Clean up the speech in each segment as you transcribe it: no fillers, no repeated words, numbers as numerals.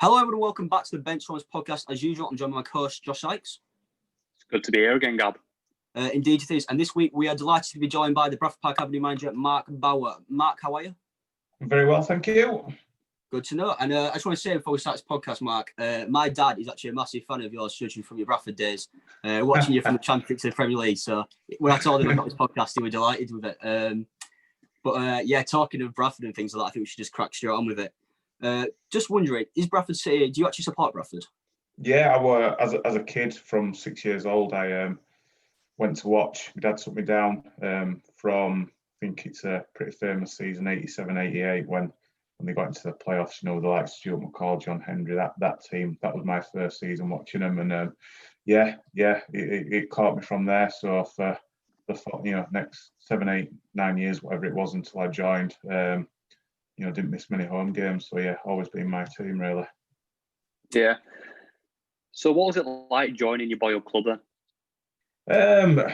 Hello, everyone, and welcome back to the Benchwarmers Podcast. As usual, I'm joined by my co-host, Josh Sykes. It's good to be here again, Gab. Indeed it is. And this week, we are delighted to be joined by the Bradford Park Avenue manager, Mark BOWER. Mark, how are you? Very well, thank you. Good to know. And I just want to say before we start this podcast, Mark, my dad is actually a massive fan of yours, judging from your Bradford days, watching you from the Championship to the Premier League. So when I told him I got this podcast, he was delighted with it. But talking of Bradford and things like that, I think we should just crack straight on with it. Just wondering, is Bradford City, do you actually support Bradford? Yeah, I were as a kid from 6 years old. I went to watch. My dad took me down from, I think it's a pretty famous season, 87-88, when they got into the playoffs. You know, with the likes of Stuart McCall, John Henry, that team. That was my first season watching them, and it caught me from there. So for the next 7, 8, 9 years, whatever it was, until I joined. Didn't miss many home games. So, yeah, always been my team, really. Yeah. So what was it like joining your boyhood club then?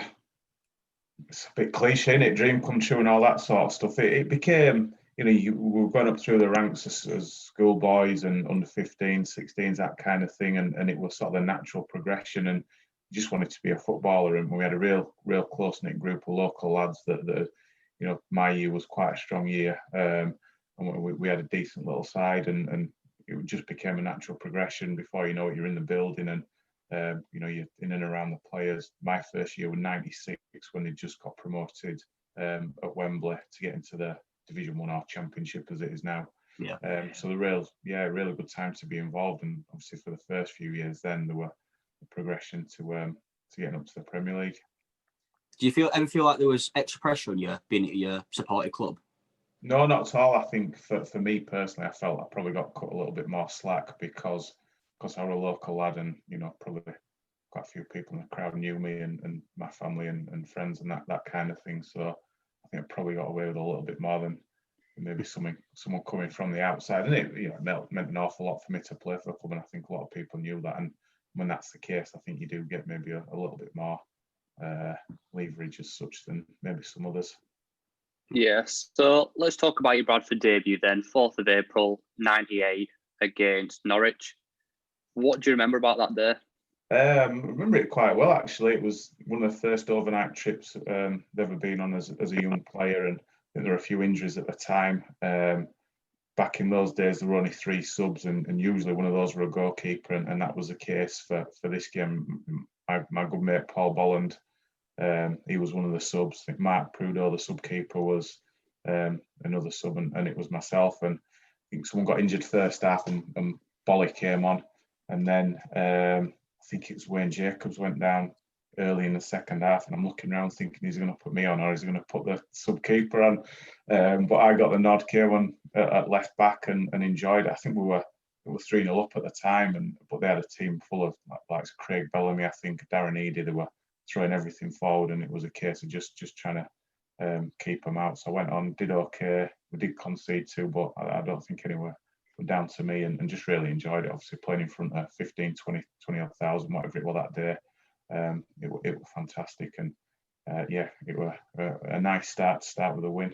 It's a bit cliche, innit? Dream come true and all that sort of stuff. It became, we were going up through the ranks as schoolboys and under 15s, 16s, that kind of thing. And it was sort of a natural progression. And you just wanted to be a footballer. And we had a real close-knit group of local lads that my year was quite a strong year. And we had a decent little side, and it just became a natural progression. Before you know it, you're in the building, and you're in and around the players. My first year was '96 when they just got promoted at Wembley to get into the Division 1 or Championship as it is now. Yeah. So really good time to be involved, and obviously for the first few years, then there were the progression to getting up to the Premier League. Do you ever feel like there was extra pressure on you being at your supported club? No, not at all. I think for me personally, I felt I probably got cut a little bit more slack because I was a local lad, and probably quite a few people in the crowd knew me and my family and friends and that kind of thing. So I think I probably got away with a little bit more than maybe someone coming from the outside. And it meant an awful lot for me to play for the club, and I think a lot of people knew that. And when that's the case, I think you do get maybe a little bit more leverage as such than maybe some others. Yes. So let's talk about your Bradford debut then. 4th of April, 98 against Norwich. What do you remember about that day? I remember it quite well, actually. It was one of the first overnight trips I've ever been on as a young player, and I think there were a few injuries at the time. Back in those days, there were only 3 subs, and usually one of those were a goalkeeper, and that was the case for this game. My good mate Paul Bolland, he was one of the subs. I think Mark Prudo, the sub keeper, was another sub, and it was myself. And I think someone got injured first half, and Bolly came on, and then I think it was Wayne Jacobs went down early in the second half, and I'm looking around thinking, he's going to put me on, or he's going to put the sub keeper on. But I got the nod, came on at left back, and enjoyed it. I think we were 3-0 up at the time, but they had a team full of like Craig Bellamy, I think, Darren Eady. They were throwing everything forward, and it was a case of just trying to keep them out. So I went on, did okay. We did concede 2, but I don't think anywhere were down to me, and just really enjoyed it. Obviously playing in front of 15, 20 odd thousand, whatever it was that day. It was fantastic, and it was a nice start with a win.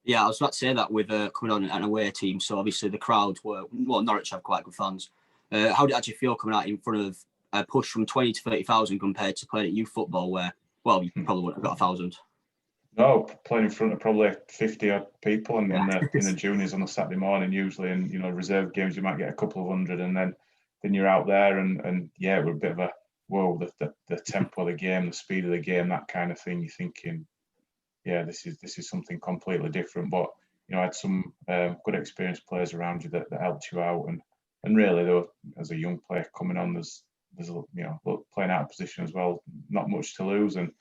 Yeah, I was about to say that with coming on an away team. So obviously the crowd Norwich have quite good fans. How did it actually feel coming out in front of a push from 20 to 30,000 compared to playing at youth football where, you probably wouldn't have got 1,000? No, playing in front of probably 50 odd people in the juniors on a Saturday morning usually, and reserve games you might get a couple of hundred, and then you're out there, and we're a bit of a the tempo of the game, the speed of the game, that kind of thing. You're thinking, this is something completely different. But I had some good experienced players around you that helped you out, and really though, as a young player coming on, there's playing out of position as well, not much to lose, and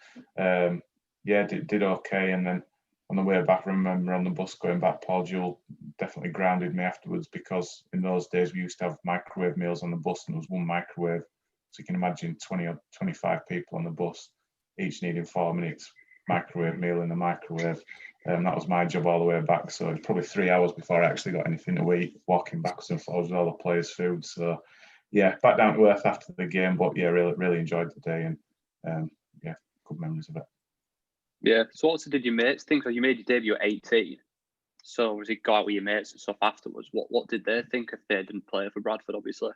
did okay. And then on the way back, I remember on the bus going back, Paul Jewell definitely grounded me afterwards, because in those days we used to have microwave meals on the bus, and there was one microwave, so you can imagine 20 or 25 people on the bus, each needing 4 minutes microwave meal in the microwave. That was my job all the way back, so it was probably 3 hours before I actually got anything to eat, walking backwards and forwards with all the players' food. So back down to earth after the game, but really enjoyed the day, and good memories of it. Yeah. So what did your mates think? So you made your debut at 18. So was it go out with your mates and stuff afterwards? What did they think if they didn't play for Bradford, obviously?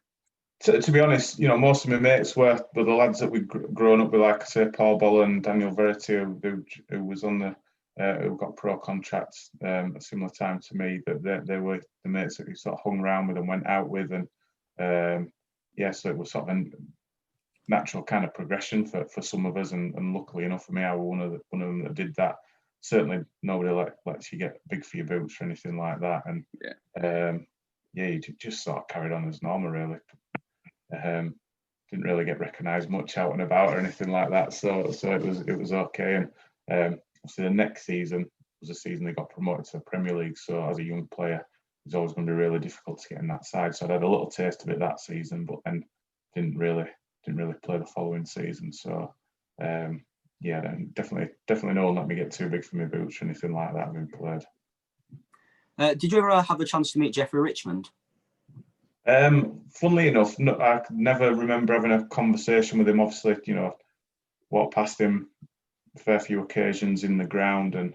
To be honest, most of my mates were the lads that we'd grown up with, like I say, Paul Boll and Daniel Verity, who was on the who got pro contracts at a similar time to me. That they were the mates that we sort of hung around with and went out with, and so it was sort of a natural kind of progression for some of us, and luckily enough for me, I was one of them that did that. Certainly, nobody lets you get big for your boots or anything like that, and you just sort of carried on as normal, really. Didn't really get recognised much out and about or anything like that, so it was okay. And obviously the next season was a season they got promoted to the Premier League. So as a young player, it was always going to be really difficult to get in that side. So I had a little taste of it that season, but then didn't really play the following season. So definitely no one let me get too big for my boots or anything like that having played. Did you ever have a chance to meet Jeffrey Richmond? Funnily enough, no, I never remember having a conversation with him. Obviously, walked past him a fair few occasions in the ground, and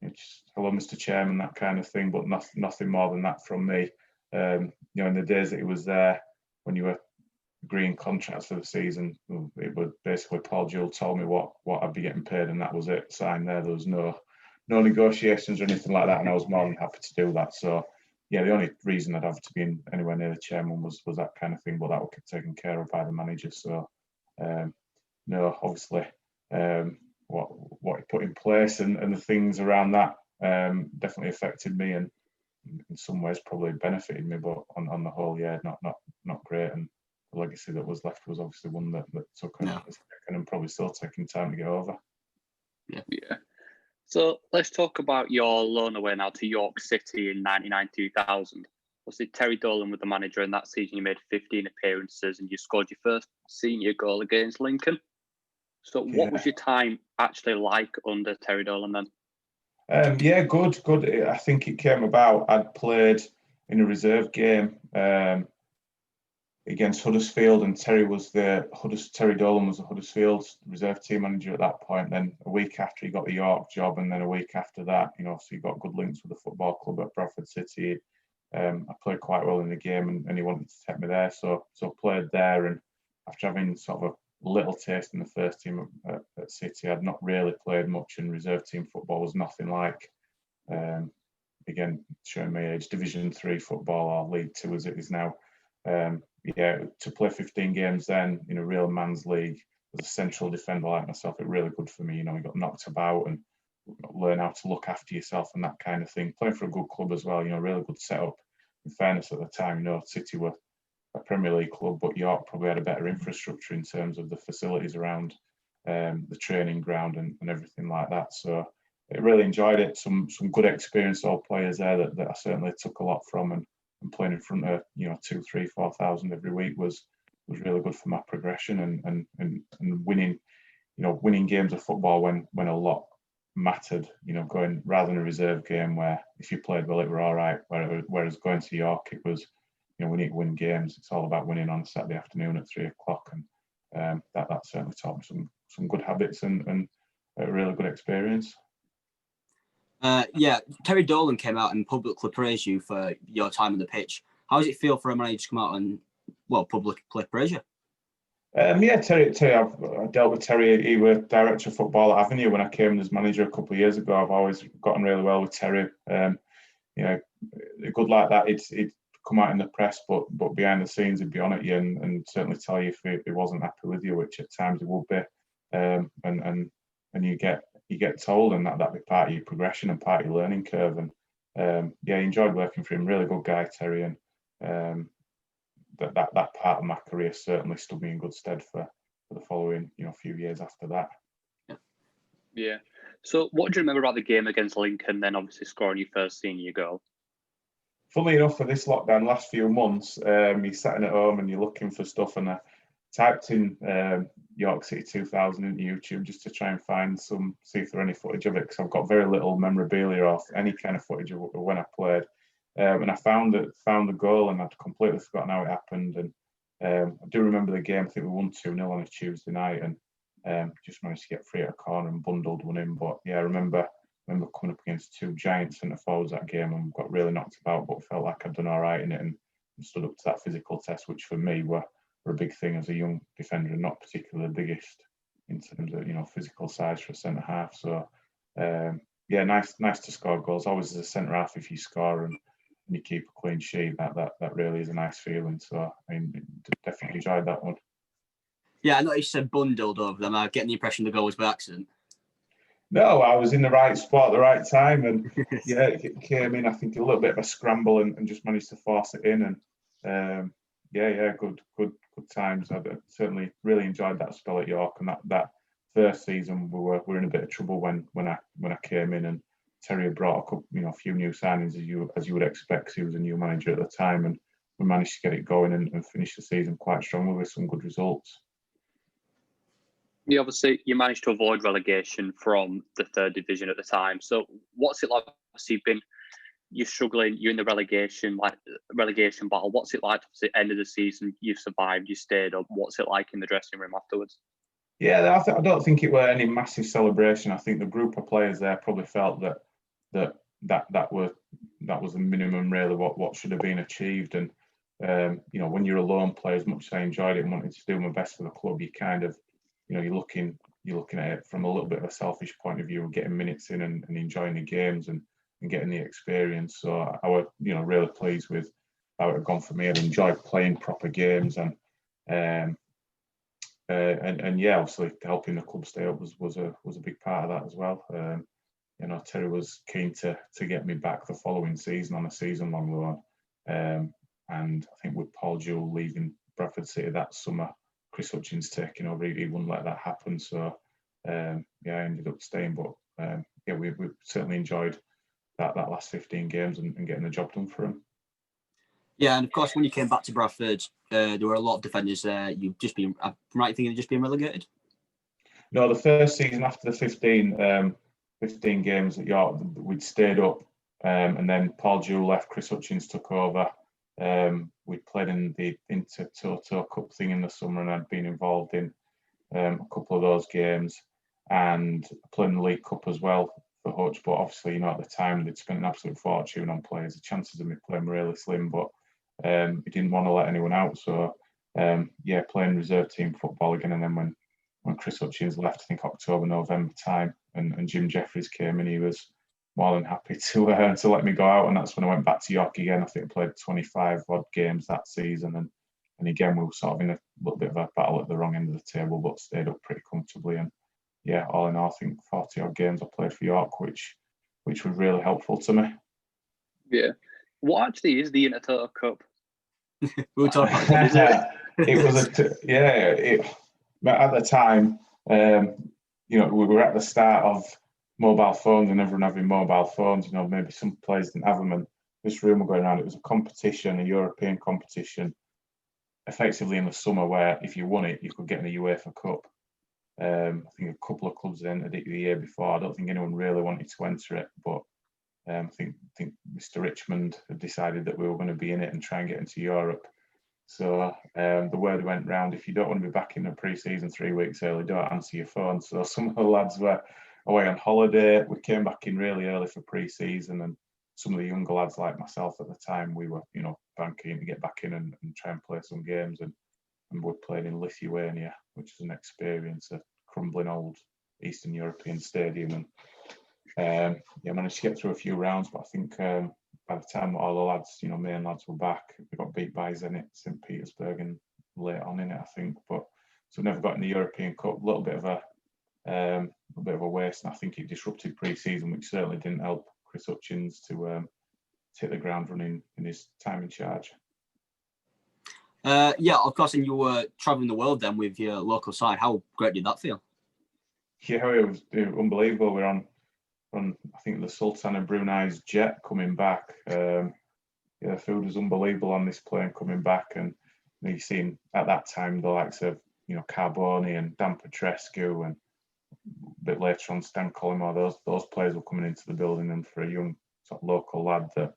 it's hello, Mr. Chairman, that kind of thing, but nothing more than that from me. In the days that he was there, when you were agreeing contracts for the season, it was basically Paul Jewell told me what I'd be getting paid, and that was it. Signed there. There was no negotiations or anything like that, and I was more than happy to do that. So. Yeah, the only reason I'd have to be anywhere near the chairman was that kind of thing, but that would get taken care of by the manager. So, no, obviously, what he put in place and the things around that definitely affected me, and in some ways probably benefited me. But on the whole, yeah, not great. And the legacy that was left was obviously one that took a second and probably still taking time to get over. Yeah. So let's talk about your loan away now to York City in 99-2000. Obviously, Terry Dolan was the manager in that season. You made 15 appearances and you scored your first senior goal against Lincoln. So what was your time actually like under Terry Dolan then? Good. I think it came about. I'd played in a reserve game against Huddersfield, and Terry Dolan was the Huddersfield reserve team manager at that point. Then a week after he got the York job, and then a week after that, so he got good links with the football club at Bradford City. I played quite well in the game, and he wanted to take me there, so I played there. And after having sort of a little taste in the first team at City, I'd not really played much, and reserve team football was nothing like. Again, showing my age, Division 3 football, or League 2 as it is now. To play 15 games then in a real man's league as a central defender like myself, it really good for me. You got knocked about and learn how to look after yourself and that kind of thing. Playing for a good club as well, really good setup. In fairness, at the time, City were a Premier League club, but York probably had a better infrastructure in terms of the facilities around the training ground and everything like that. So I really enjoyed it. Some good experienced old players there that I certainly took a lot from, and playing in front of 2,000, 3,000, 4,000 every week was really good for my progression and winning winning games of football when a lot mattered, going rather than a reserve game where if you played well it were all right, whereas going to York it was we need to win games. It's all about winning on a Saturday afternoon at 3 o'clock, and that certainly taught me some good habits and a really good experience. Terry Dolan came out and publicly praised you for your time on the pitch. How does it feel for a manager to come out and, publicly praise you? Terry, I've dealt with Terry. He was director of football at Avenue when I came as manager a couple of years ago. I've always gotten really well with Terry. Good like that. He'd come out in the press, but behind the scenes he'd be on at you and certainly tell you if he wasn't happy with you, which at times he would be. And you get told, and that'd be part of your progression and part of your learning curve. And I enjoyed working for him. Really good guy, Terry, and that part of my career certainly stood me in good stead for the following few years after that. Yeah. So what do you remember about the game against Lincoln? Then obviously scoring your first senior goal. Funnily enough, for this lockdown, last few months, you're sitting at home and you're looking for stuff, and I typed in York City 2000 into YouTube just to try and see if there are any footage of it, because I've got very little memorabilia of any kind of footage of when I played. And I found the goal, and I'd completely forgotten how it happened. And I do remember the game. I think we won 2-0 on a Tuesday night, and just managed to get free at a corner and bundled one in. But yeah, I remember remember coming up against two giant centre forwards that game and got really knocked about, but felt like I'd done all right in it and stood up to that physical test, which for me were a big thing as a young defender and not particularly the biggest in terms of physical size for a centre half. So nice to score goals. Always as a centre half, if you score and you keep a clean sheet, that really is a nice feeling. So I definitely enjoyed that one. Yeah, I noticed you said bundled over them. I'm getting the impression the goal was by accident. No, I was in the right spot at the right time, and it came in. I think a little bit of a scramble and just managed to force it in. And good times. I certainly really enjoyed that spell at York, and that first season we were in a bit of trouble when I came in, and Terry had brought a few new signings as you would expect, 'cause he was a new manager at the time, and we managed to get it going and finish the season quite strongly with some good results. Yeah, obviously, you managed to avoid relegation from the third division at the time. So, what's it like? Obviously, you're struggling. You're in the relegation battle. What's it like? At the end of the season, you've survived. You stayed up. What's it like in the dressing room afterwards? Yeah, I don't think it were any massive celebration. I think the group of players there probably felt that was the minimum really what should have been achieved. And when you're a lone player, as much as I enjoyed it and wanted to do my best for the club, you kind of you're looking at it from a little bit of a selfish point of view of getting minutes in and enjoying the games and getting the experience. So I was really pleased with how it had gone for me. I'd enjoyed playing proper games and obviously helping the club stay up was a big part of that as well. Terry was keen to get me back the following season on a season-long loan, and I think with Paul Jewell leaving Bradford City that summer, Chris Hutchins taking over, he wouldn't let that happen. So I ended up staying. But we certainly enjoyed that last 15 games and getting the job done for him. Yeah, and of course, when you came back to Bradford, there were a lot of defenders there. You've just been, I'm right thinking, just been relegated? No, the first season after the 15 games at York, we'd stayed up, and then Paul Jewell left, Chris Hutchins took over. We played in the Inter-Toto Cup thing in the summer, and I'd been involved in a couple of those games and played in the League Cup as well for Hutch. But obviously, at the time they'd spent an absolute fortune on players. The chances of me playing were really slim, but he didn't want to let anyone out. So playing reserve team football again. And then when Chris Hutchins left, I think October, November time, and Jim Jeffries came in, he was more than happy to let me go out, and that's when I went back to York again. I think I played 25 odd games that season, and again we were sort of in a little bit of a battle at the wrong end of the table, but stayed up pretty comfortably. And all in all, I think 40 odd games I played for York, which was really helpful to me. Yeah, what actually is the Inter-Toto Cup? We'll talk about what is it. It was at the time, we were at the start of mobile phones and everyone having mobile phones. Maybe some players didn't have them, and this rumour going around, it was a competition, a European competition, effectively in the summer, where if you won it, you could get in the UEFA Cup. I think a couple of clubs entered it the year before. I don't think anyone really wanted to enter it, but I think Mr. Richmond had decided that we were going to be in it and try and get into Europe. So the word went round, if you don't want to be back in the pre-season 3 weeks early, don't answer your phone. So some of the lads were away on holiday. We came back in really early for pre-season, and some of the younger lads like myself at the time, we were, banking to get back in and try and play some games. And we're playing in Lithuania, which is an experience, a crumbling old Eastern European stadium. And managed to get through a few rounds, but I think by the time all the lads, main lads were back, we got beat by Zenit, St. Petersburg, and late on in it, I think. But so never got in the European Cup. A little bit of a waste, and I think it disrupted pre-season, which certainly didn't help Chris Hutchins to hit the ground running in his time in charge. Of course, and you were travelling the world then with your local side. How great did that feel? Yeah, it was unbelievable. We're on I think the Sultan of Brunei's jet coming back. The food was unbelievable on this plane coming back, and you've seen at that time the likes of Carboni and Dan Petrescu, and a bit later on Stan Collymore. Those players were coming into the building, and for a young sort of local lad that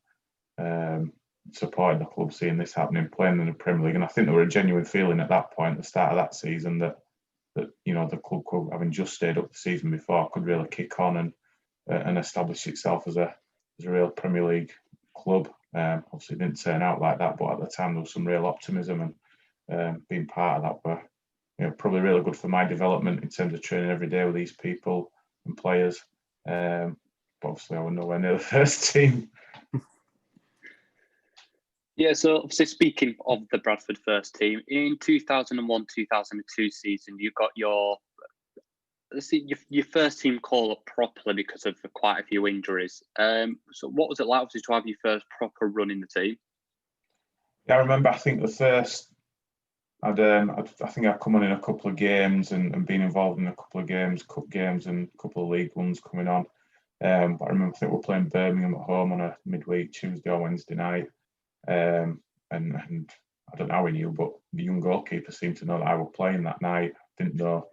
supported the club, seeing this happening, playing in the Premier League, and I think there were a genuine feeling at that point, at the start of that season, that the club could, having just stayed up the season before, could really kick on and established itself as a real Premier League club. Obviously, it didn't turn out like that, but at the time there was some real optimism, and being part of that were probably really good for my development in terms of training every day with these people and players. But obviously, I was nowhere near the first team. Yeah, so obviously speaking of the Bradford first team, in 2001-2002 season, you got your first team call up properly because of quite a few injuries. So what was it like to have your first proper run in the team? Yeah, I remember. I think the first, I think I'd come on in a couple of games and been involved in a couple of games, cup games, and a couple of league ones coming on. But I remember I think we were playing Birmingham at home on a midweek Tuesday or Wednesday night. And I don't know how he knew, but the young goalkeeper seemed to know that I was playing that night. Didn't know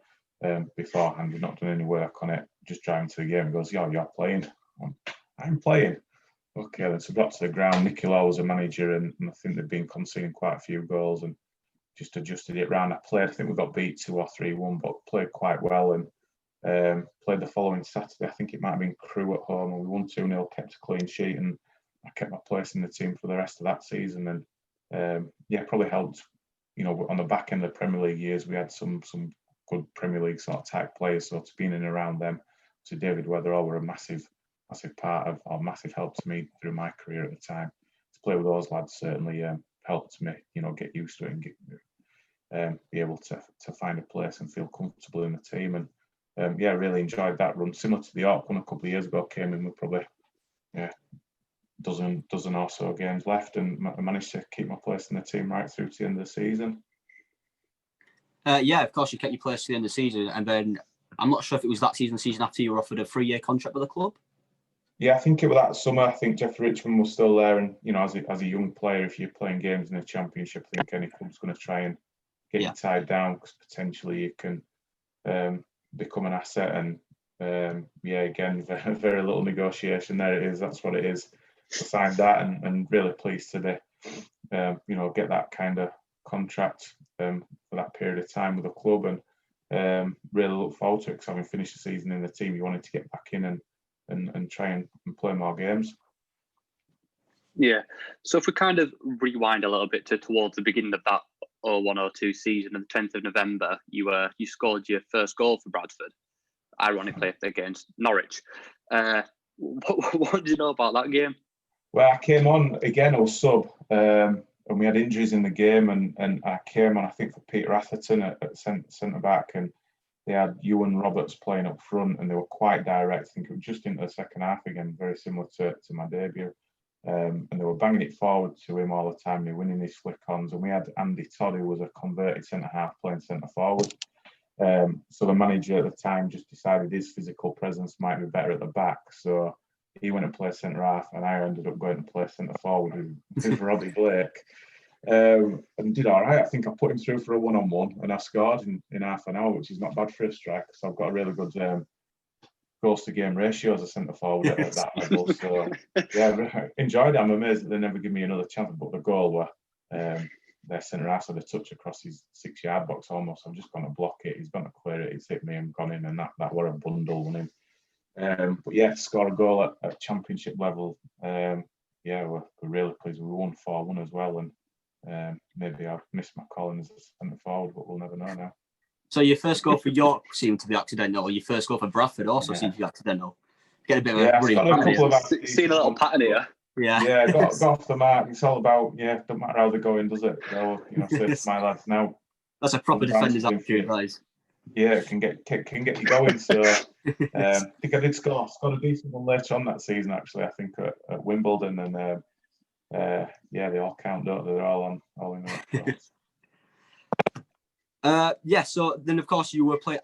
beforehand. We'd not done any work on it. Just driving to the game. He goes, "You're playing." I'm playing. Okay, then so got to the ground. Nicky Law was a manager, and I think they'd been conceding quite a few goals and just adjusted it round. I played. I think we got beat 2 or 3-1, but played quite well and played the following Saturday. I think it might have been Crewe at home, and we won 2-0, kept a clean sheet, and I kept my place in the team for the rest of that season, and probably helped. On the back end of the Premier League years, we had some good Premier League sort of type players. So to being in and around them, to David Weatherall were a massive part of, or massive help to me through my career at the time. To play with those lads certainly helped me, get used to it and be able to find a place and feel comfortable in the team. And really enjoyed that run. Similar to the York one a couple of years ago, came in with probably dozen or so games left, and managed to keep my place in the team right through to the end of the season. Of course, you kept your place to the end of the season, and then I'm not sure if it was that season after you were offered a 3-year contract with the club. Yeah, I think it was that summer. I think Jeffrey Richmond was still there, and as a young player, if you're playing games in the Championship, I think any club's going to try and get you tied down because potentially you can become an asset. And again, very, very little negotiation there. It is. That's what it is. To sign that, and really pleased to be, get that kind of contract for that period of time with the club, and really look forward to it because having finished the season in the team, you wanted to get back in and try and play more games. Yeah. So if we kind of rewind a little bit towards the beginning of that 01-02 season, on the 10th of November, you scored your first goal for Bradford, ironically against Norwich. What do you know about that game? Well, I came on again, I was sub, and we had injuries in the game, and I came on, I think, for Peter Atherton at centre back, and they had Ewan Roberts playing up front, and they were quite direct. I think it was just into the second half again, very similar to my debut. And they were banging it forward to him all the time. They were winning these flick-ons, and we had Andy Todd, who was a converted centre half, playing centre forward. So the manager at the time just decided his physical presence might be better at the back. So he went and played centre half, and I ended up going to play centre forward with Robbie Blake. And did all right. I think I put him through for a 1-on-1, and I scored in half an hour, which is not bad for a striker. So I've got a really good goals to game ratio as a centre forward at that level. So enjoyed it. I'm amazed that they never give me another chance. But the goal were their centre half, so the touch across his 6-yard box almost. I'm just going to block it. He's going to clear it. He's hit me and gone in, and that were a bundle on him. But score a goal at Championship level. We're really pleased. We won 4-1 as well, and maybe I've missed my calling as a centre forward, but we'll never know now. So your first goal for York seemed to be accidental. Your first goal for Bradford also seemed to be accidental. Get a bit of a seen a little pattern here. Got off the mark. It's all about don't matter how they're going, does it? They'll say to my lads now. That's a proper defender's attitude, guys. Yeah, it can get you going. So I think I did score a decent one later on that season. Actually, I think at Wimbledon, and they all count, don't they? They're all in the So then, of course, you were playing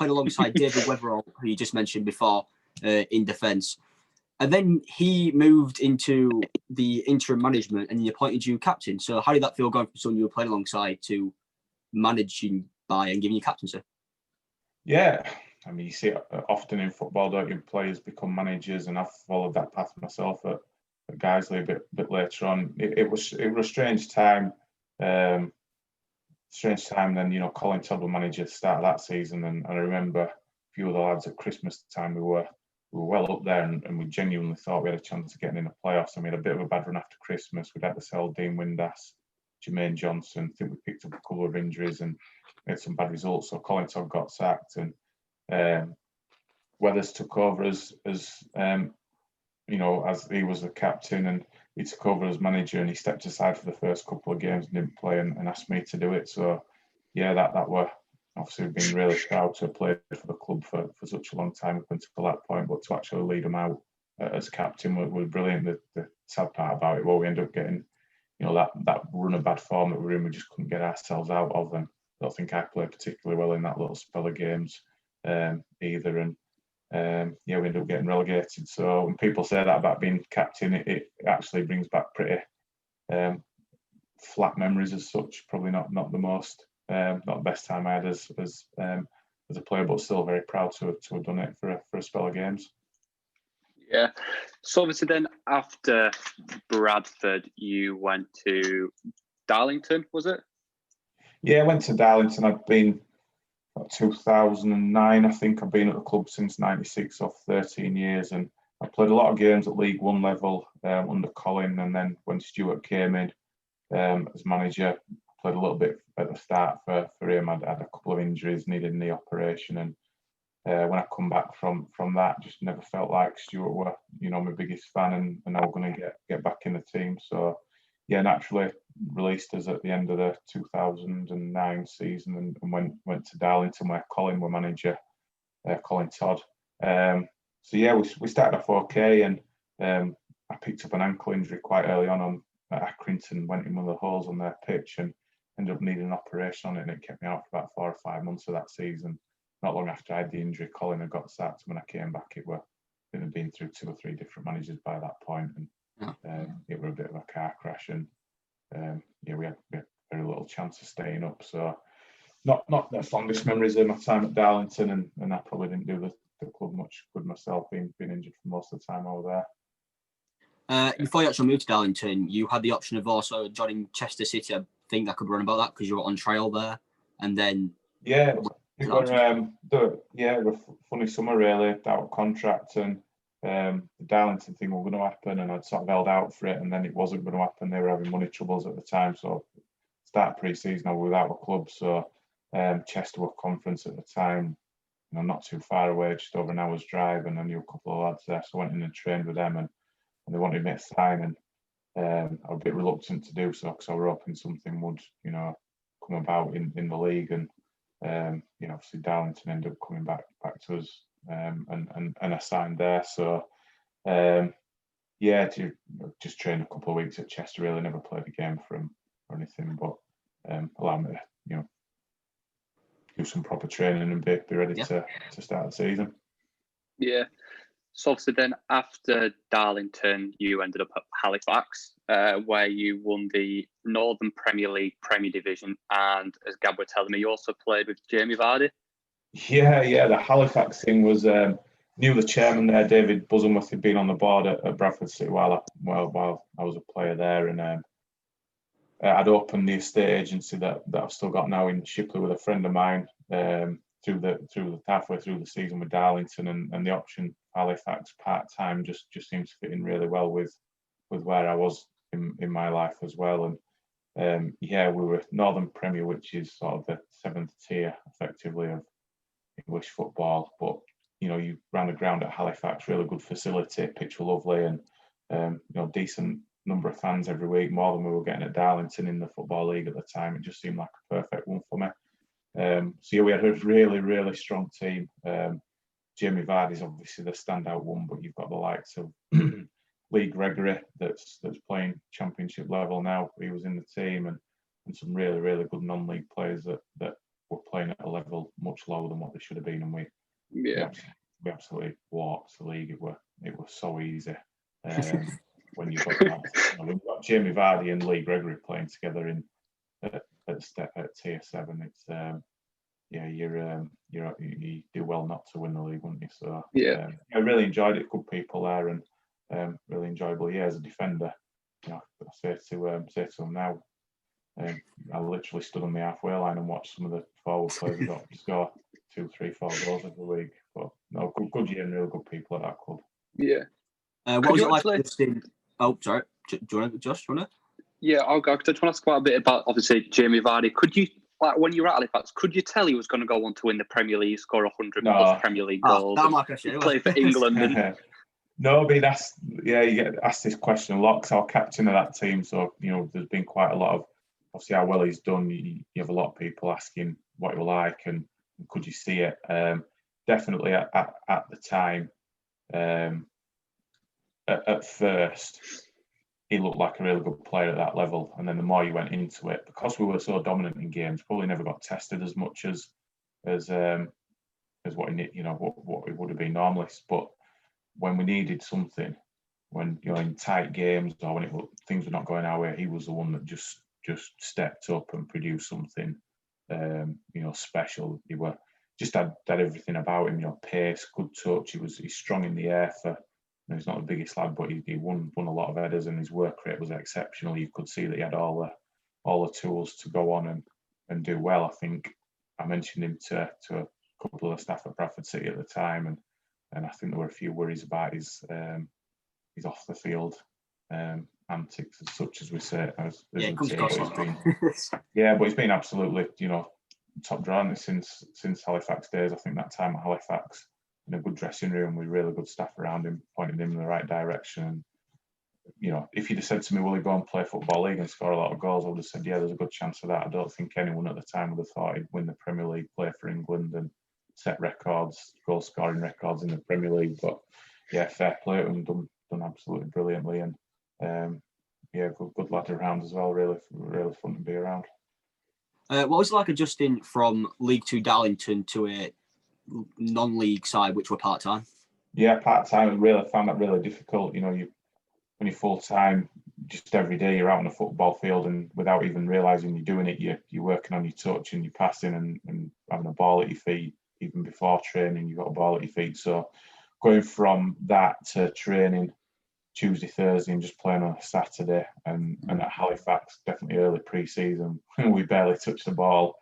alongside David Weatherall, who you just mentioned before, in defence. And then he moved into the interim management and he appointed you captain. So how did that feel going from someone you were playing alongside to managing by and giving you captaincy? Yeah, I mean, you see it often in football, don't you? Players become managers, and I've followed that path myself at Guiseley a bit later on. It was a strange time. Then, Colin Todd was manager at the start of that season, and I remember a few of the lads at Christmas time who were we were well up there, and we genuinely thought we had a chance of getting in the playoffs. And we had a bit of a bad run after Christmas. We'd had to sell Dean Windass, Jermaine Johnson. I think we picked up a couple of injuries and we had some bad results. So Colin Todd got sacked, and Weathers took over as as he was the captain, and he took over as manager, and he stepped aside for the first couple of games and didn't play, and asked me to do it. So yeah, that were obviously been really proud to have played for the club for such a long time up until that point, but to actually lead them out as captain was brilliant. The sad part about it, we ended up getting, that run of bad form that we were in, we just couldn't get ourselves out of, and I don't think I played particularly well in that little spell of games either, and we ended up getting relegated. So when people say that about being captain, it actually brings back pretty flat memories as such. Probably not the most, not the best time I had as a player, but still very proud to have done it for a spell of games. Yeah. So obviously then after Bradford, you went to Darlington, was it? Yeah, I went to Darlington. I'd been 2009, I think. I've been at the club since 96, or 13 years, and I played a lot of games at League One level under Colin, and then when Stuart came in as manager, played a little bit at the start for him. I'd had a couple of injuries, needed a knee operation, and when I come back from that, just never felt like Stuart were, my biggest fan, and I was going to get back in the team. So yeah, naturally released us at the end of the 2009 season, and went to Darlington where Colin were manager, Colin Todd. So yeah, we started off okay, and I picked up an ankle injury quite early on at Accrington, went in one of the holes on their pitch and ended up needing an operation on it, and it kept me out for about 4 or 5 months of that season. Not long after I had the injury, Colin had got sacked. When I came back, it had been through 2 or 3 different managers by that point, and it were a bit of a car crash, and we had very little chance of staying up. So not the fondest memories of my time at Darlington, and I probably didn't do the club much good myself, being injured for most of the time I was there. Before you actually moved to Darlington, you had the option of also joining Chester City. I think I could run about that because you were on trial there, and then it was a funny summer really, out of contract, and the Darlington thing was going to happen, and I'd sort of held out for it, and then it wasn't going to happen. They were having money troubles at the time, so start pre-season I was without a club. So Chester were conference at the time, not too far away, just over an hour's drive, and I knew a couple of lads there, so I went in and trained with them, and they wanted me to sign, and I was a bit reluctant to do so because I was hoping something would, come about in the league, and obviously Darlington ended up coming back to us, and I signed there. So just trained a couple of weeks at Chester. Really never played a game for them or anything, but allowed me to do some proper training and be ready to start the season. Yeah. So obviously then after Darlington, you ended up at Halifax, where you won the Northern Premier League Premier Division, and as Gab were telling me, you also played with Jamie Vardy. Yeah, the Halifax thing was knew the chairman there, David Buzzensworth, had been on the board at Bradford City while I was a player there, and I'd opened the estate agency that I've still got now in Shipley with a friend of mine through the halfway through the season with Darlington, and the option Halifax part-time just seemed to fit in really well with where I was in my life as well. And we were Northern Premier, which is sort of the 7th tier effectively of English football, but you ran the ground at Halifax, really good facility, pitch were lovely, and decent number of fans every week, more than we were getting at Darlington in the Football League at the time. It just seemed like a perfect one for me. We had a really, really strong team. Jamie Vardy's obviously the standout one, but you've got the likes of Lee Gregory that's playing championship level now. He was in the team, and some really, really good non-league players that were playing at a level much lower than what they should have been, and we absolutely walked the league. It was so easy. When you've got Jamie Vardy and Lee Gregory playing together at tier 7, it's you do well not to win the league, wouldn't you? So I really enjoyed it. Good people there, and really enjoyable year as a defender. I say to them now, I literally stood on the halfway line and watched some of the forward players who got to score 2, 3, 4 goals every week. But no, good year and really good people at that club. Yeah. What was it like just in... Oh, sorry. Do you want to, Josh? Do you want to? Yeah, I'll go. I just want to ask quite a bit about, obviously, Jamie Vardy. Could you, like, when you were at Halifax, could you tell he was going to go on to win the Premier League, score 100 plus Premier League goals, play for England? And... No, but you get asked this question a lot because I'm captain of that team. So, there's been quite a lot of, obviously, how well he's done. You have a lot of people asking what he was like and could you see it. Definitely at the time, at first, he looked like a really good player at that level. And then the more you went into it, because we were so dominant in games, probably never got tested as much as what he what it would have been normally. But when we needed something, when in tight games or when things were not going our way, he was the one that just stepped up and produced something special. He just had everything about him, pace, good touch. He's strong in the air he's not the biggest lad, but he won a lot of headers and his work rate was exceptional. You could see that he had all the tools to go on and do well. I think I mentioned him to a couple of the staff at Bradford City at the time, and I think there were a few worries about his off the field antics, as such as we say. But he's been absolutely top drawer since Halifax days. I think that time at Halifax, in a good dressing room with really good staff around him, pointing him in the right direction. If you'd have said to me, will he go and play Football League and score a lot of goals, I would have said, yeah, there's a good chance of that. I don't think anyone at the time would have thought he'd win the Premier League, play for England and set records, goal scoring records in the Premier League. But yeah, fair play to him, done absolutely brilliantly, and good lad around as well. Really fun to be around. What was it like adjusting from League Two Darlington to a non-league side, which were part-time? Yeah, part-time. I found that really difficult. When you're full-time, just every day you're out on the football field, and without even realising you're doing it, you're working on your touch and you're passing and having a ball at your feet. Even before training, you've got a ball at your feet. So going from that to training Tuesday, Thursday, and just playing on a Saturday, and at Halifax, definitely early pre-season, we barely touched the ball.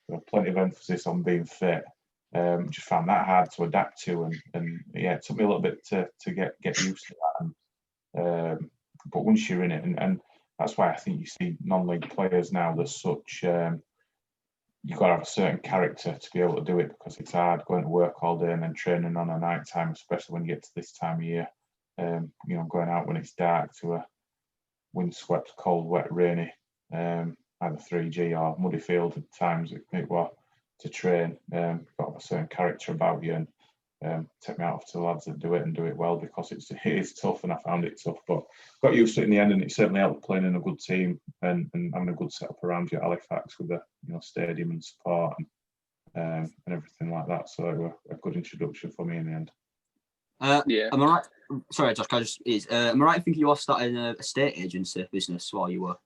There was plenty of emphasis on being fit. Just found that hard to adapt to, and it took me a little bit to get used to that. But once you're in it, and that's why I think you see non-league players now. There's such you've got to have a certain character to be able to do it, because it's hard going to work all day and then training on a night time, especially when you get to this time of year. Going out when it's dark to a windswept, cold, wet, rainy, either 3G or muddy field at times it was to train. Got to have a certain character about you, and take me out to the lads that do it and do it well, because it is tough, and I found it tough, but got used to it in the end, and it certainly helped playing in a good team and having a good setup around you at Halifax with the stadium and support and everything like that. So it was a good introduction for me in the end. Am I right? Sorry, Josh. Am I right in thinking you were starting a estate agency business while you were?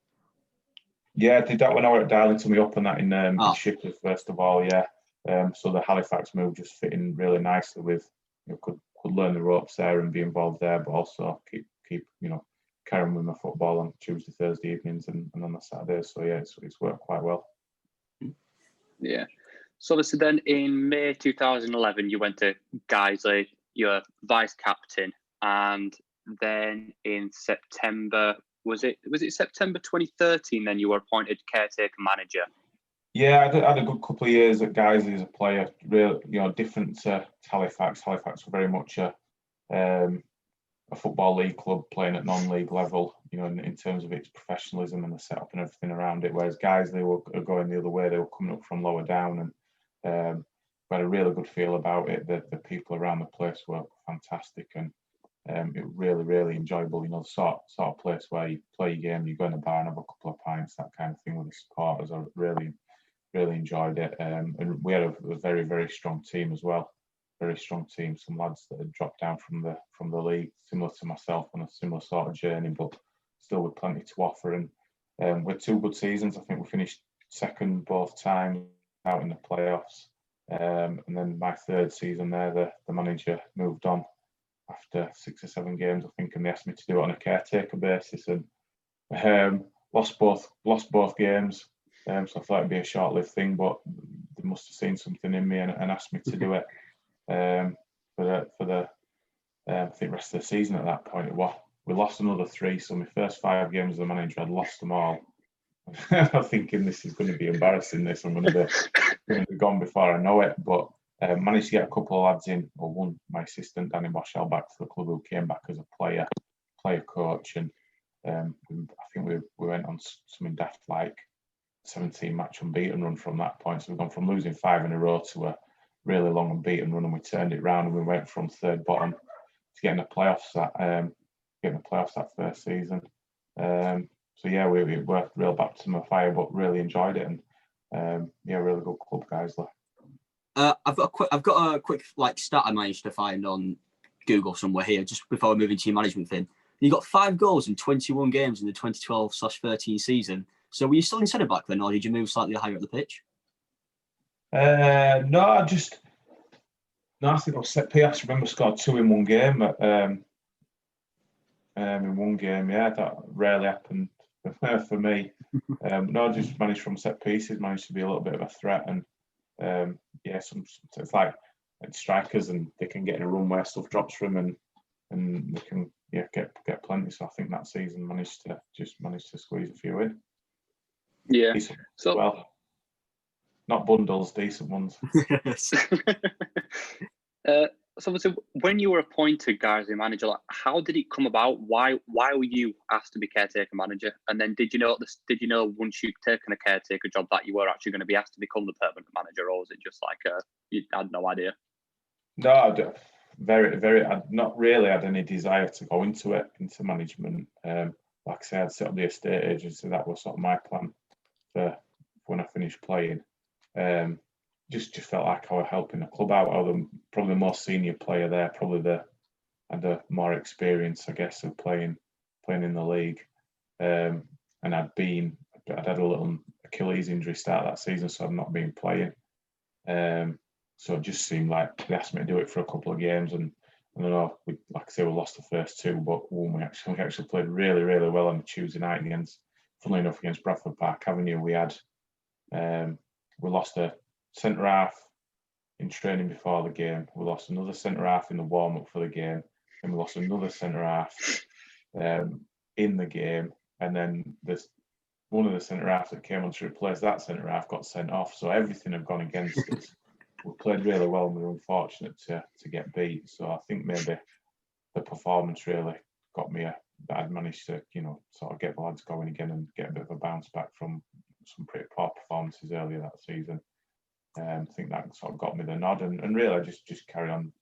Yeah, I did that when I were at Darlington. We opened that in Shipley first of all. Yeah, so the Halifax move just fit in really nicely with could learn the ropes there and be involved there, but also keep carrying with my football on Tuesday, Thursday evenings and on the Saturdays. So yeah, it's worked quite well. Yeah. So obviously then in May 2011, you went to Guiseley. You're vice captain, and then in September, was it September 2013? Then you were appointed caretaker manager. Yeah, I had a good couple of years at Guiseley as a player. Real, different to Halifax. Halifax were very much a football league club playing at non-league level. In terms of its professionalism and the setup and everything around it. Whereas Guiseley were going the other way. They were coming up from lower down, and had a really good feel about it. The people around the place were fantastic, and it was really, really enjoyable. The sort of place where you play your game, you go in the bar and have a couple of pints, that kind of thing with the supporters. I really, really enjoyed it. And we had a very, very strong team as well. Very strong team. Some lads that had dropped down from the league, similar to myself, on a similar sort of journey, but still with plenty to offer. And with 2 good seasons, I think we finished second both times out in the playoffs. And then my 3rd season there, the manager moved on after 6 or 7 games, I think, and they asked me to do it on a caretaker basis, and lost both games. So I thought it'd be a short-lived thing, but they must have seen something in me and asked me to do it. for the I think rest of the season. At that point, we lost another 3. So my first 5 games as a manager, I'd lost them all. I'm thinking this is going to be embarrassing. I'm going to be gone before I know it. But managed to get a couple of lads in, or one, my assistant Danny Boschell, back to the club, who came back as a player coach, and I think we went on something daft like 17-match unbeaten run from that point. So we've gone from losing 5 in a row to a really long unbeaten run, and we turned it round, and we went from third bottom to getting the playoffs that first season. So yeah, we were real baptism of fire, but really enjoyed it, and really good club, Guiseley. I've got a quick stat I managed to find on Google somewhere here just before we move into your management thing. You got 5 goals in 21 games in the 2012/13 season. So were you still in centre back then, or did you move slightly higher up the pitch? No, I think I was set piece. I remember scored 2 in one game. In one game, that rarely happened for me. No, I just managed from set pieces, managed to be a little bit of a threat, and it's like strikers, and they can get in a run where stuff drops from, and they can get plenty. So I think that season managed to squeeze a few in. Yeah. Decent, so well, not bundles, decent ones. So obviously, when you were appointed Guiseley manager, how did it come about? Why were you asked to be caretaker manager? And then did you know once you'd taken a caretaker job that you were actually going to be asked to become the permanent manager, or was it just like you had no idea? No, I'd not really had any desire to go into management. Like I said, I'd set up the estate agency. That was sort of my plan for when I finished playing. Just felt like I was helping the club out. I was probably the most senior player there, had the more experience, I guess, of playing in the league. And I'd had a little Achilles injury start that season, so I'd not been playing. So it just seemed like they asked me to do it for a couple of games, and I don't know, we lost the first 2, but one we actually played really, really well on the Tuesday night funnily enough, against Bradford Park Avenue. We lost a centre half in training before the game. We lost another centre half in the warm up for the game, and we lost another centre half in the game. And then there's one of the centre halves that came on to replace that centre half got sent off. So everything had gone against us. We played really well, and we were unfortunate to get beat. So I think maybe the performance really got me that I'd managed to sort of get the lads going again and get a bit of a bounce back from some pretty poor performances earlier that season. I think that sort of got me the nod, and really I just carried on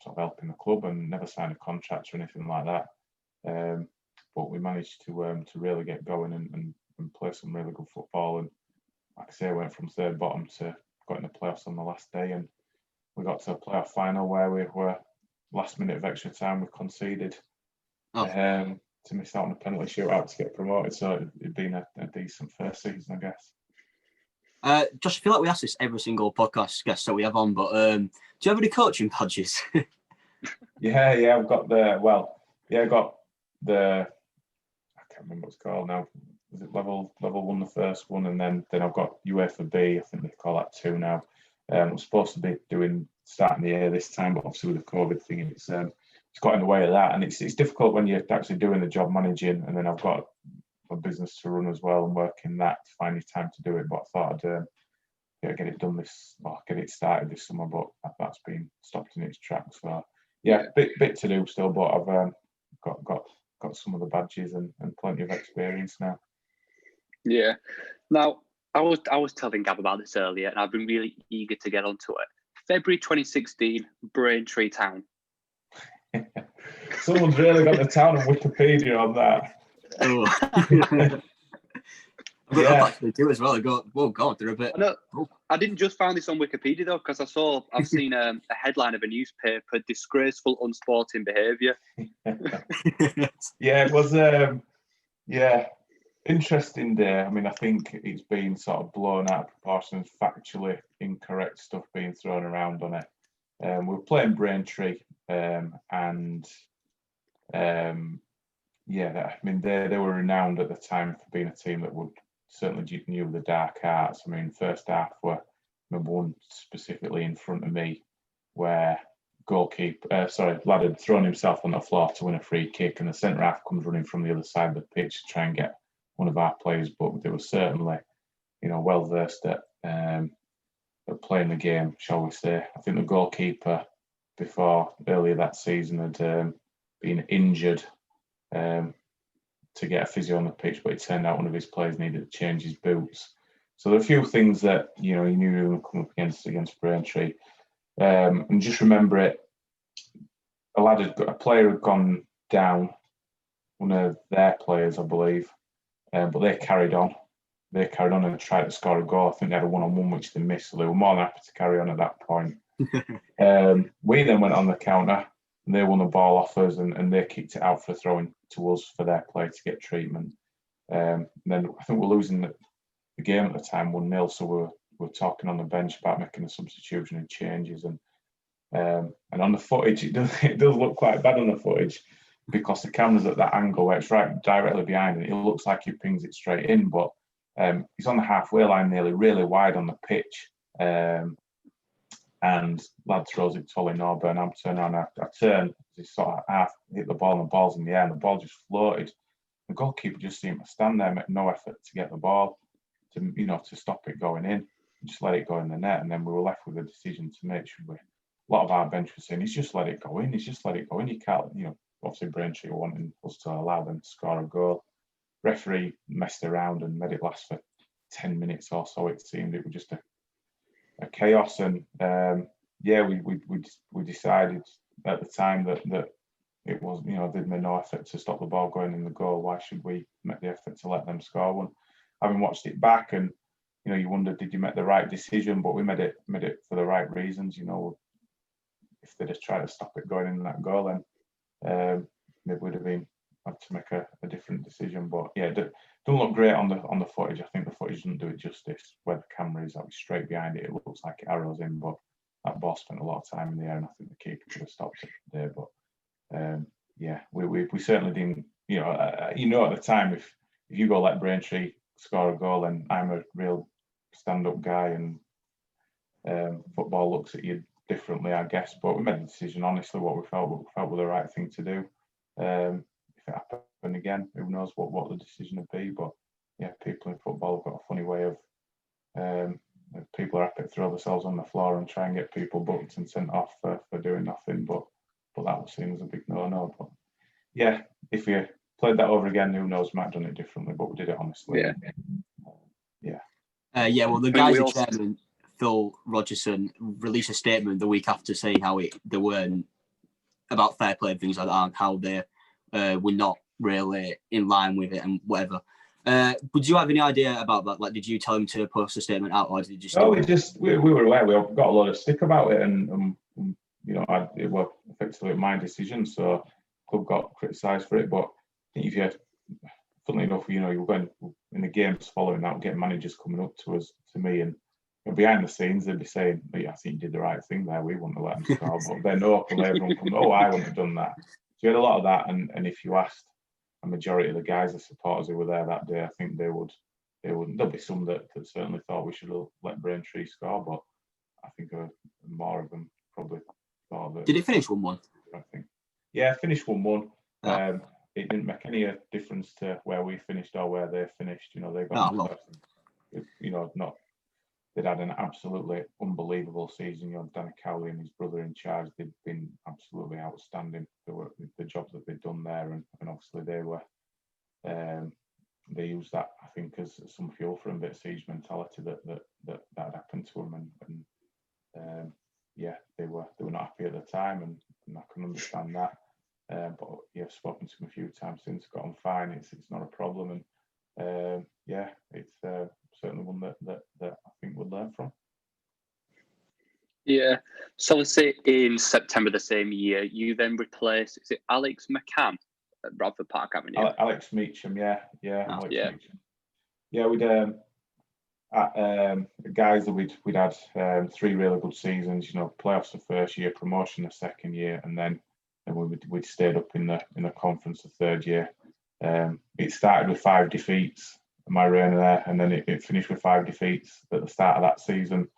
sort of helping the club and never signed a contract or anything like that. But we managed to really get going and play some really good football. And like I say, I went from third bottom to got in the playoffs on the last day, and we got to a playoff final where we were last minute of extra time we conceded to miss out on a penalty shootout to get promoted. So it'd been a decent first season, I guess. Josh, I feel like we ask this every single podcast guest that we have on, but do you have any coaching badges? Yeah, I've got I got the, I can't remember what it's called now. Is it level 1, the first one, and then I've got UEFA B. I think they call that 2 now. I'm supposed to be starting the year this time, but obviously with the COVID thing, it's got in the way of that, and it's difficult when you're actually doing the job managing, and then I've got a business to run as well and work in that to find time to do it. But I thought I'd get it started this summer, but that's been stopped in its tracks. So yeah, bit to do still, but I've got some of the badges and plenty of experience now. Yeah. Now I was telling Gab about this earlier, and I've been really eager to get onto it. February 2016, Braintree Town. Someone's really got the town on Wikipedia on that. Oh. I actually do as well. I go, oh God, they're a bit. I didn't just find this on Wikipedia though, because I've seen a headline of a newspaper: disgraceful, unsporting behaviour. Yeah, it was. Interesting day. I mean, I think it's been sort of blown out of proportion, factually incorrect stuff being thrown around on it. We were playing Braintree, and I mean, they were renowned at the time for being a team that would certainly knew the dark arts. I mean, first half, I remember one specifically in front of me where lad had thrown himself on the floor to win a free kick, and the centre half comes running from the other side of the pitch to try and get one of our players. But they were certainly, well versed at playing the game, shall we say. I think the goalkeeper before earlier that season had been injured to get a physio on the pitch, but it turned out one of his players needed to change his boots. So there are a few things that he knew he was going to come up against Braintree. And just remember it, a player had gone down, one of their players, I believe, but they carried on. They carried on and tried to score a goal. I think they had a one-on-one which they missed, so they were more than happy to carry on at that point. We then went on the counter, and they won the ball off us, and they kicked it out for a throw-in to us for their player to get treatment. And then I think we're losing the game at the time 1-0, so we're talking on the bench about making a substitution and changes, and on the footage it does look quite bad on the footage because the camera's at that angle where it's right directly behind it. It looks like he pings it straight in, but he's on the halfway line nearly, really wide on the pitch, and lad throws it totally Norburn, and I'm turning on. I turn, he sort of half hit the ball, and the ball's in the air, and the ball just floated. The goalkeeper just seemed to stand there, make no effort to get the ball, to stop it going in, just let it go in the net. And then we were left with a decision to make. Should we? A lot of our bench was saying, he's just let it go in. He's just let it go in. You can't, obviously Braintree were wanting us to allow them to score a goal. Referee messed around and made it last for 10 minutes or so. It seemed it was just a chaos. And we decided at the time that it was, they'd made no effort to stop the ball going in the goal. Why should we make the effort to let them score one? Having watched it back, and you wonder, did you make the right decision? But we made it for the right reasons. If they'd have tried to stop it going in that goal, then maybe would have been had to make a different decision. But yeah, it doesn't look great on the footage. I think the footage doesn't do it justice. Where the camera is, straight behind it, it looks like it arrows in, but that ball spent a lot of time in the air, and I think the keeper could have stopped it there. But we certainly didn't. At the time, if you go let Braintree score a goal, and I'm a real stand-up guy, and football looks at you differently, I guess. But we made a decision, honestly, what we felt was the right thing to do. If it happened again, who knows what the decision would be. But yeah, people in football have got a funny way of people are happy to throw themselves on the floor and try and get people booked and sent off for doing nothing. But that was seen as a big no-no. But yeah, if you played that over again, who knows, might have done it differently, but we did it honestly. Well, the Guiseley chairman, Phil Rogerson, released a statement the week after saying how they weren't about fair play and things like that, and how they were not really in line with it and whatever. But do you have any idea about that? Like, did you tell him to post a statement out, or did you just? No, we were aware. We got a lot of stick about it, and it was effectively my decision, so club got criticised for it. But if you, funnily enough, you're going in the games following that, getting managers coming up to me, and behind the scenes they'd be saying, "Yeah, I think you did the right thing there. We wouldn't have let them score." But then everyone comes, "Oh, I wouldn't have done that." So you had a lot of that, and if you asked a majority of the guys, the supporters who were there that day, I think they wouldn't. There'll be some that certainly thought we should have let Braintree score, but I think more of them probably thought that. Did it finish 1-1? I think. Yeah, finished 1-1. It didn't make any difference to where we finished or where they finished. They got they'd had an absolutely unbelievable season. Danny Cowley and his brother in charge, they'd been absolutely outstanding. The job that they'd done there, and obviously they were they used that, I think, as some fuel for a bit of siege mentality that had happened to them, and they were not happy at the time, and I can understand that. But yeah, I've spoken to him a few times since, got on fine. It's not a problem, and it's certainly one that I think we'll learn from. Yeah. So obviously in September the same year, you then replaced, is it Alex McCann at Bradford Park Avenue? Alex Meacham, yeah. Alex Meacham. Yeah, we'd guys that we'd had 3 really good seasons. Playoffs the first year, promotion the second year, and then we'd stayed up in the conference the third year. It started with 5 defeats, my reign there, and then it finished with 5 defeats at the start of that season.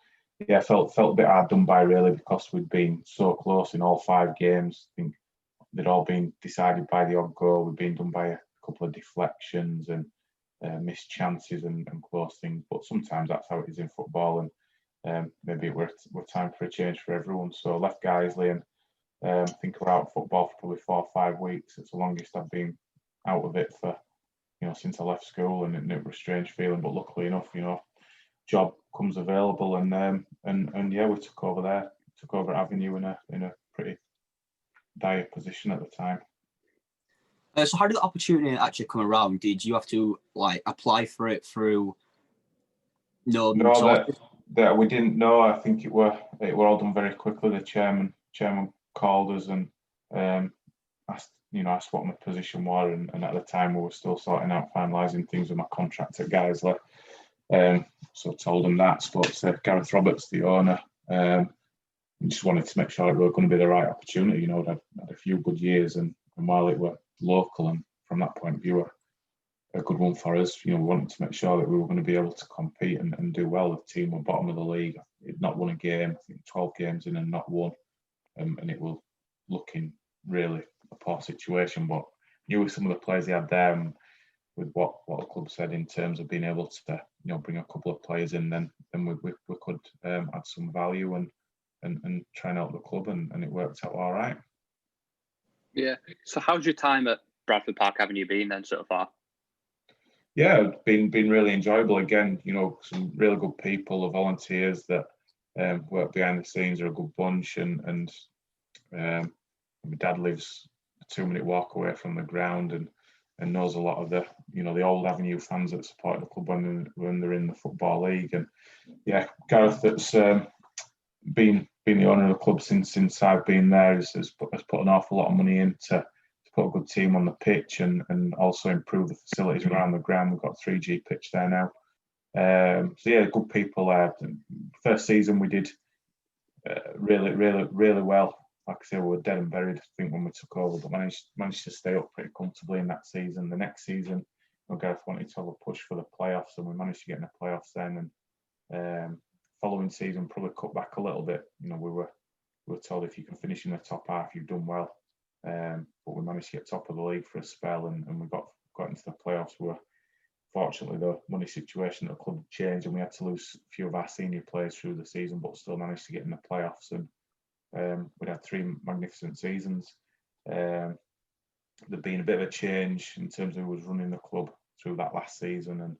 yeah, felt a bit hard done by really, because we'd been so close in all 5 games. I think they'd all been decided by the odd goal. We'd been done by a couple of deflections and missed chances and close things. But sometimes that's how it is in football, and maybe we're time for a change for everyone. So I left Guiseley, and I think we're out of football for probably 4 or 5 weeks. It's the longest I've been out of it for, since I left school, and it was a strange feeling. But luckily enough, job comes available, and yeah, we took over there. Took over at Avenue in a pretty dire position at the time. So how did the opportunity actually come around? Did you have to apply for it through? No, that we didn't know. I think it were all done very quickly. The chairman called us and asked what my position was, and at the time we were still sorting out finalising things with my contract at Guiseley. So I told him that. Spoke to Gareth Roberts, the owner. And just wanted to make sure it was going to be the right opportunity. I'd had a few good years, and while it were local, and from that point of view, a good one for us. We wanted to make sure that we were going to be able to compete and do well. The team were bottom of the league. It'd not won a game. I think 12 games in and not won. And it was looking really a poor situation. But knew with some of the players they had there, and with what the club said in terms of being able to bring a couple of players in, then we could add some value and try and help the club, and it worked out all right. Yeah. So how's your time at Bradford Park Avenue been then so far? Yeah, been really enjoyable. Again, some really good people, the volunteers that work behind the scenes are a good bunch, and my dad lives a 2-minute walk away from the ground, and knows a lot of the the old Avenue fans that support the club when they're in the Football League. And yeah, Gareth, that's been the owner of the club since I've been there, has put an awful lot of money in to put a good team on the pitch, and also improve the facilities around the ground. We've got 3G pitch there now. So yeah, good people there. First season we did really well. Like I say, we were dead and buried, I think, when we took over, but managed to stay up pretty comfortably in that season. The next season, Gareth wanted to have a push for the playoffs, and we managed to get in the playoffs then. And following season, probably cut back a little bit. We were told if you can finish in the top half, you've done well. But we managed to get top of the league for a spell, and we got into the playoffs. Fortunately, the money situation at the club changed, and we had to lose a few of our senior players through the season, but still managed to get in the playoffs. And we had 3 magnificent seasons. There'd been a bit of a change in terms of who was running the club through that last season, and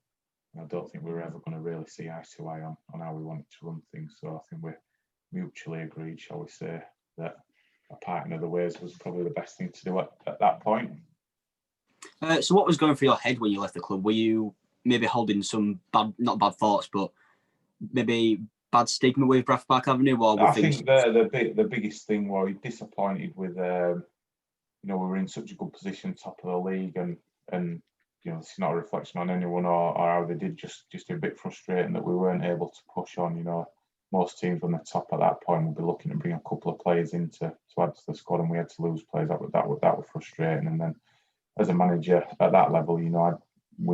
I don't think we were ever going to really see eye to eye on how we wanted to run things. So I think we mutually agreed, shall we say, that a parting of the ways was probably the best thing to do at that point. So what was going through your head when you left the club? Were you maybe holding some not bad thoughts, but maybe bad stigma with Bradford Park Avenue? Or I think the biggest thing was disappointed with, we were in such a good position, top of the league, and it's not a reflection on anyone or how they did, just a bit frustrating that we weren't able to push on. Most teams on the top at that point would be looking to bring a couple of players in to add to the squad, and we had to lose players. That was frustrating. And then as a manager at that level, we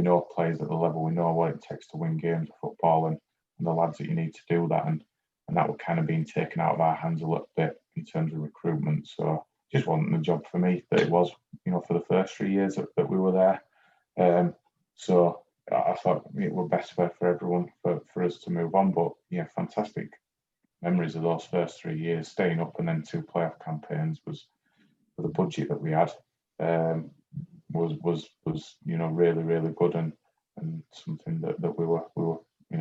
know players at the level, we know what it takes to win games of football, and the lads that you need to do that, and that were kind of being taken out of our hands a little bit in terms of recruitment. So just wasn't the job for me that it was, for the first 3 years that we were there. So I thought it would best for everyone for us to move on. But yeah, fantastic memories of those first 3 years, staying up, and then 2 playoff campaigns was, for the budget that we had, was really good, and something that we were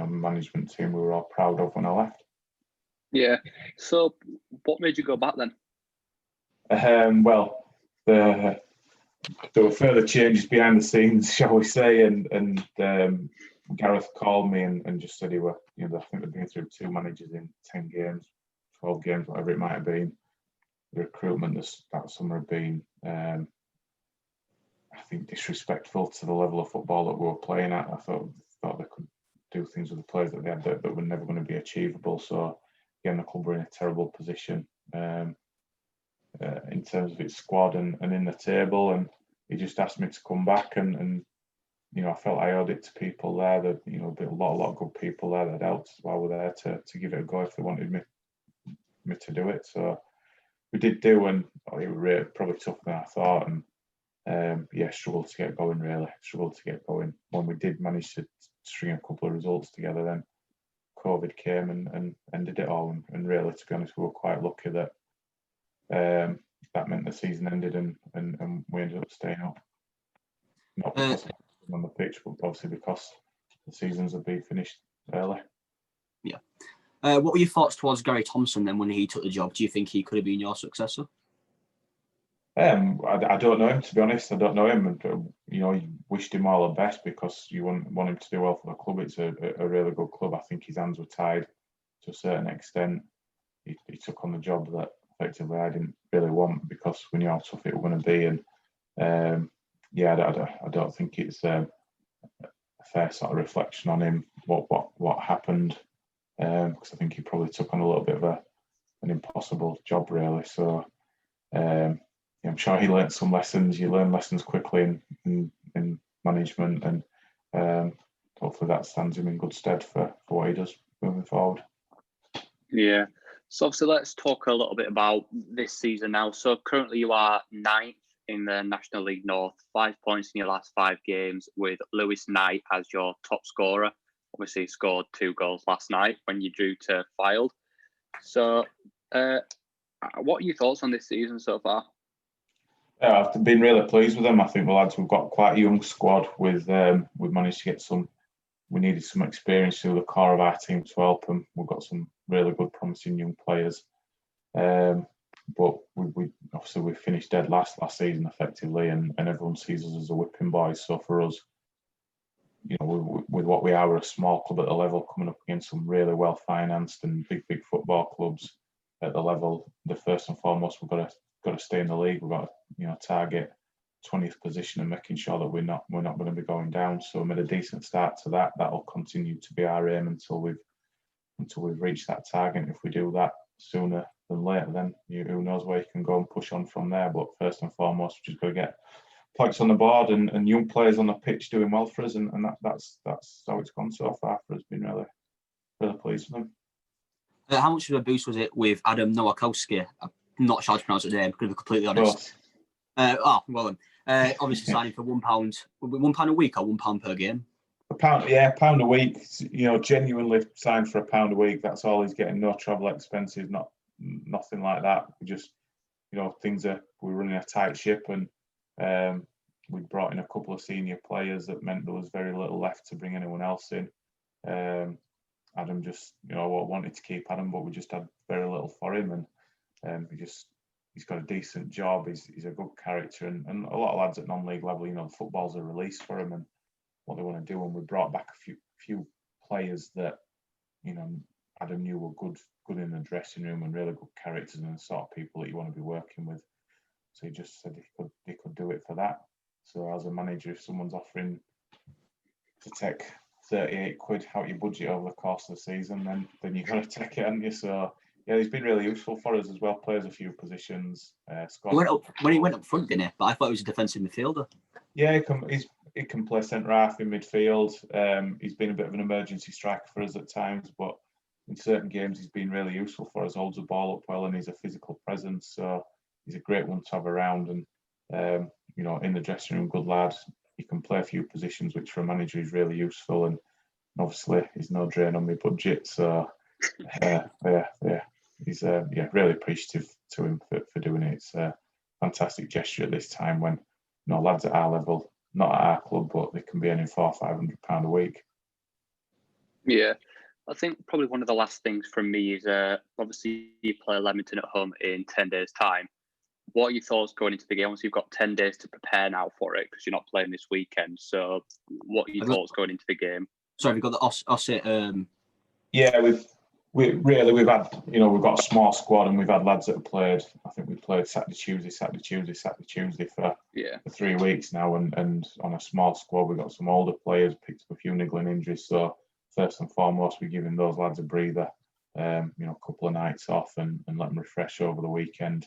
management team we were all proud of when I left. Yeah. So what made you go back then? Well, there were further changes behind the scenes, shall we say, and Gareth called me and just said he were, I think they've been through 2 managers in 10 games, 12 games, whatever it might have been. The recruitment that summer had been, I think, disrespectful to the level of football that we were playing at. I thought they could do things with the players that they had that were never going to be achievable. So again, the club were in a terrible position in terms of its squad and in the table, and he just asked me to come back and I felt I owed it to people there that, a lot of good people there that helped while we're there to give it a go if they wanted me to do it. So we did do, and it was really, probably tougher than I thought, and struggled to get going when we did manage to string a couple of results together. Then COVID came and ended it all, and really, to be honest, we were quite lucky that that meant the season ended and we ended up staying up, not because on the pitch, but obviously because the seasons have been finished early. Yeah. What were your thoughts towards Gary Thompson then when he took the job? Do you think he could have been your successor? I don't know him, to be honest. I don't know him, and you wished him all the best because you want him to do well for the club. It's a really good club. I think his hands were tied to a certain extent. He took on the job that effectively I didn't really want because we knew how tough it was going to be, and I don't think it's a fair sort of reflection on him what happened, because I think he probably took on a little bit of an impossible job, really. So I'm sure he learnt some lessons. You learn lessons quickly in management, and hopefully that stands him in good stead for what he does moving forward. Yeah. So obviously let's talk a little bit about this season now. So currently you are 9th in the National League North, 5 points in your last 5 games, with Lewis Knight as your top scorer. Obviously, he scored 2 goals last night when you drew to Fylde. So, what are your thoughts on this season so far? I've been really pleased with them. I think we've got quite a young squad. We've managed to get we needed some experience through the core of our team to help them. We've got some really good, promising young players. But we finished dead last season effectively, and everyone sees us as a whipping boy. So for us, with what we are, we're a small club at the level, coming up against some really well financed and big football clubs at the level. The first and foremost, we've got to stay in the league. We've got to target 20th position and making sure that we're not going to be going down. So we made a decent start to that. That'll continue to be our aim until we've reached that target. If we do that sooner than later, then who knows where you can go and push on from there. But first and foremost, we've just got to get points on the board and young players on the pitch doing well for us, and that's how it's gone so far for us. Been really pleased with them. How much of a boost was it with Adam Nowakowski? I'm not sure how to pronounce his name, to be completely honest. Obviously signing for £1. £1 a week or £1 per game? £1 a week. Genuinely signed for £1 a week. That's all he's getting. No travel expenses, nothing like that. We just, we're running a tight ship, and we brought in a couple of senior players that meant there was very little left to bring anyone else in. Adam just, wanted to keep Adam, but we just had very little for him, and he's got a decent job. He's a good character, and a lot of lads at non-league level, the football's a release for him and what they want to do. And we brought back a few players that, Adam knew were good in the dressing room and really good characters and the sort of people that you want to be working with. So he just said he could do it for that. So as a manager, if someone's offering to take 38 quid out your budget over the course of the season, then you've got to take it, haven't you? So yeah, he's been really useful for us as well. Plays a few positions. He went up front, didn't he? But I thought he was a defensive midfielder. Yeah, he can play centre half in midfield. He's been a bit of an emergency striker for us at times, but in certain games he's been really useful for us. Holds the ball up well, and he's a physical presence. So he's a great one to have around. And in the dressing room, good lad. He can play a few positions, which for a manager is really useful. And obviously, he's no drain on my budget. So he's really appreciative to him for doing it. It's a fantastic gesture at this time when lads at our level, not at our club, but they can be earning £400-500 a week. Yeah, I think probably one of the last things from me is obviously you play Leamington at home in 10 days' time. What are your thoughts going into the game? Obviously, you've got 10 days to prepare now for it because you're not playing this weekend. So, what are your thoughts going into the game? Sorry, we've got the Osset. Yeah, we've had, we've got a small squad, and we've had lads that have played. I think we've played Saturday, Tuesday for 3 weeks now, and on a small squad, we've got some older players, picked up a few niggling injuries. So first and foremost, we're giving those lads a breather, a couple of nights off and let them refresh over the weekend.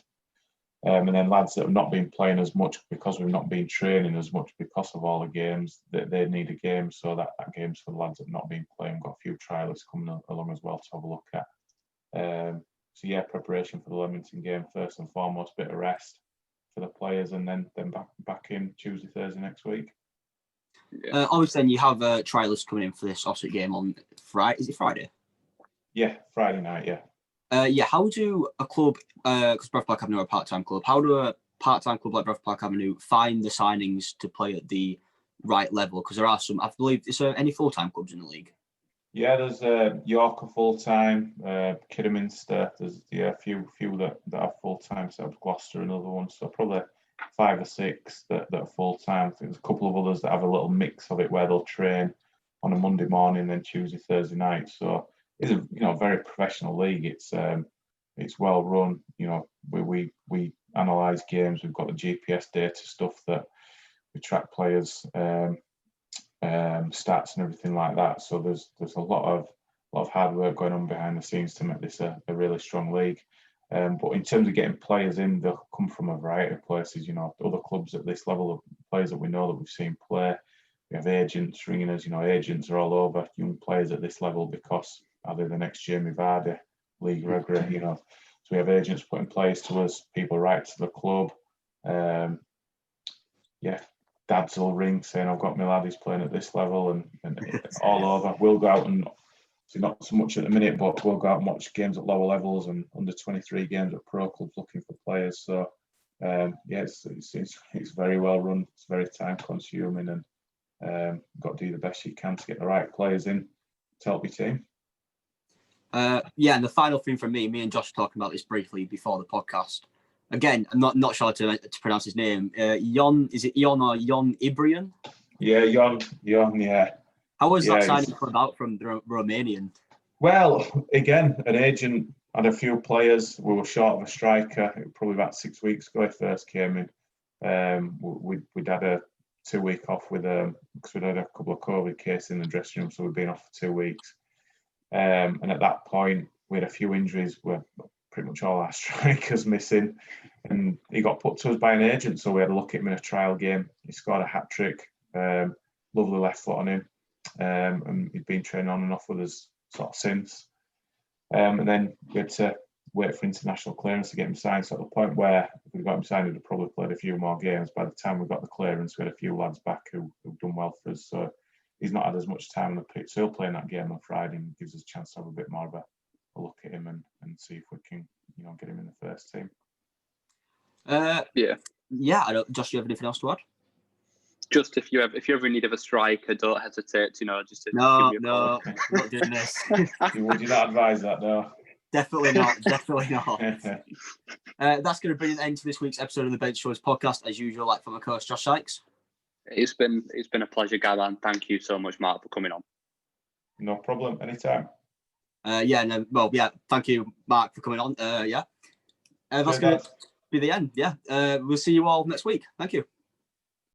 And then lads that have not been playing as much because we've not been training as much because of all the games, they need a game. So that game's for the lads that have not been playing. Got a few trialists coming along as well to have a look at. So yeah, preparation for the Leamington game first and foremost, bit of rest for the players, and then back in Tuesday, Thursday next week. Yeah. Obviously, then you have trialists coming in for this Oxford game on Friday. Is it Friday? Yeah, Friday night. Yeah. How do a club, because Bradford Park Avenue are a part-time club, how do a part-time club like Bradford Park Avenue find the signings to play at the right level? Because there are some, I believe, is there any full-time clubs in the league? Yeah, there's York are full-time, Kidderminster, there's a few that are full-time, so Gloucester another one, so probably 5 or 6 that are full-time. I think there's a couple of others that have a little mix of it where they'll train on a Monday morning, then Tuesday, Thursday night. So it's a very professional league. It's well run. We analyse games. We've got the GPS data stuff that we track players, stats and everything like that. So there's a lot of hard work going on behind the scenes to make this a really strong league. But in terms of getting players in, they'll come from a variety of places. Other clubs at this level of players that we know that we've seen play. We have agents ringing us. Agents are all over young players at this level because are they the next Jamie Vardy, Lee Gregory? So we have agents putting players to us. People write to the club. Dads will ring saying, I've got my lad, he's playing at this level, and all over. We'll go out and, not so much at the minute, but we'll go out and watch games at lower levels and under 23 games at pro clubs looking for players. So, it's very well run. It's very time consuming, and got to do the best you can to get the right players in to help your team. And the final thing from me and Josh were talking about this briefly before the podcast. Again, I'm not sure to pronounce his name. Is it Jon or Jon Ibrian? Yeah, Jon, yeah. How was that signing come about from the Romanian? Well, again, an agent had a few players. We were short of a striker. Probably about 6 weeks ago, he first came in. We'd had a 2 week off with because we'd had a couple of COVID cases in the dressing room, so we'd been off for 2 weeks. And at that point, we had a few injuries. Where pretty much all our strikers missing, and he got put to us by an agent. So we had a look at him in a trial game. He scored a hat trick. Lovely left foot on him, and he'd been training on and off with us sort of since. And then we had to wait for international clearance to get him signed. So at the point where if we got him signed, he'd have probably played a few more games. By the time we got the clearance, we had a few lads back who've done well for us. So he's not had as much time on the pitch. So he'll play in that game on Friday and gives us a chance to have a bit more of a look at him and see if we can, get him in the first team. Josh, do you have anything else to add? Just if you ever need of a striker, don't hesitate. Just to no, I'm not doing this. Would you not advise that? No, definitely not. That's going to bring an end to this week's episode of the Benchwarmers Podcast. As usual, like from my coach Josh Sykes. It's been a pleasure, Gab, and thank you so much, Mark, for coming on. No problem. Anytime. Thank you, Mark, for coming on. That's going to be the end. We'll see you all next week. Thank you.